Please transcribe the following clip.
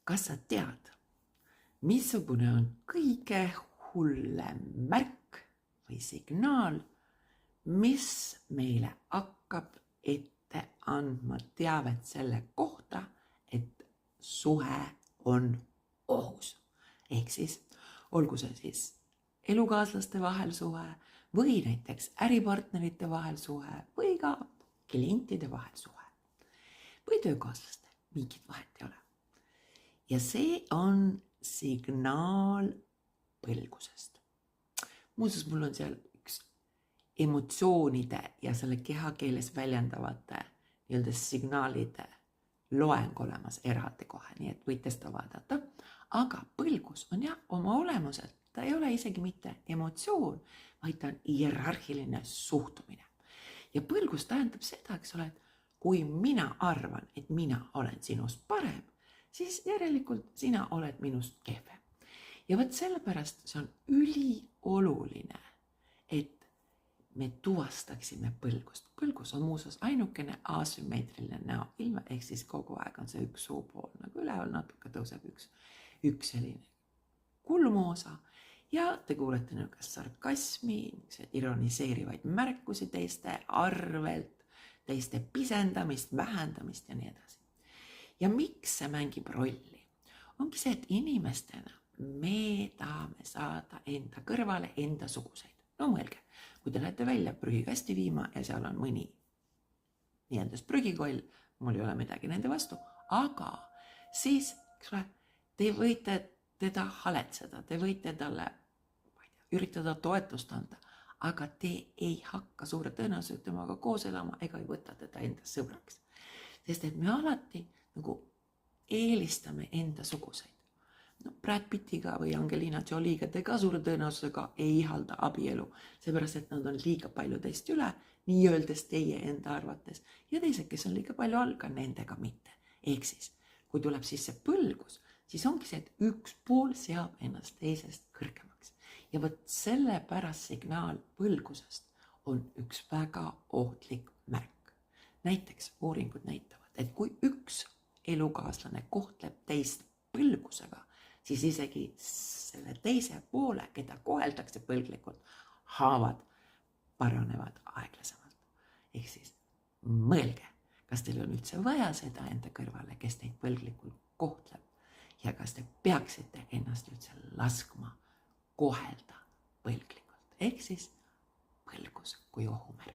Kas sa tead, missugune on kõige hullem märk või signaal, mis meile hakkab ette andma teavet selle kohta, et suhe on ohus? Ehk siis, olgu see siis elukaaslaste vahel suhe või näiteks äripartnerite vahel suhe või ka klientide vahel suhe või töökaaslaste, mingit vahet ei ole. Ja see on signaal põlgusest. Muuseas, mul on seal üks emotsioonide ja selle kehakeeles väljendavate nii-öelda signaalide loeng olemas eraldi kohe, nii et võite seda vaadata. Aga põlgus on jah oma olemuselt, ta ei ole isegi mitte emotsioon, vaid ta on hierarhiline suhtumine. Ja põlgus tähendab seda, eks ole, et kui mina arvan, et mina olen sinust parem, siis järelikult sina oled minust kehvem. Ja võt sellepärast see on ülioluline, et me tuvastaksime põlgust. Põlgus on muuseas ainukene asümmeetriline näoilme, ehk siis kogu aeg on see üks suupool nagu üleval, natuke tõuseb üks selline kulmoosa ja te kuulete niisugust sarkasmi, ironiseerivaid märkusi teiste arvelt, teiste pisendamist, vähendamist ja nii edasi. Ja miks see mängib rolli? Ongi see, et inimestena me tahame saada enda kõrvale enda suguseid. No mõelge, kui te lähete välja prügikasti viima ja seal on mõni nii-endast prügikoll, mul ei ole midagi nende vastu, aga siis, eks ole, te võite teda haletseda, te võite talle üritada toetust anda, aga te ei hakka suure tõenäoliselt temaga koos elama ega ei võta teda enda sõbraks. Sest et me alati nagu eelistame enda suguseid. No, Brad Pittiga või Angelina Joliega te ka suure tõenäosusega ei ihalda abielu, seepärast et nad on liiga palju teist üle, nii öeldes teie enda arvates, ja teised, kes on liiga palju all, ka nendega mitte. Ehk siis, kui tuleb sisse põlgus, siis ongi see, et üks pool seab ennast teisest kõrgemaks. Ja võt sellepärast signaal põlgusest on üks väga ohtlik märk. Näiteks uuringud näitavad, et kui üks elukaaslane kohtleb teist põlgusega, siis isegi selle teise poole, keda koheldakse põlglikult, haavad paranevad aeglasemalt. Ehk siis mõelge, kas teil on üldse vaja seda enda kõrvale, kes teid põlglikult kohtleb ja kas te peaksite ennast üldse laskma kohelda põlglikult. Ehk siis põlgus kui ohumärk.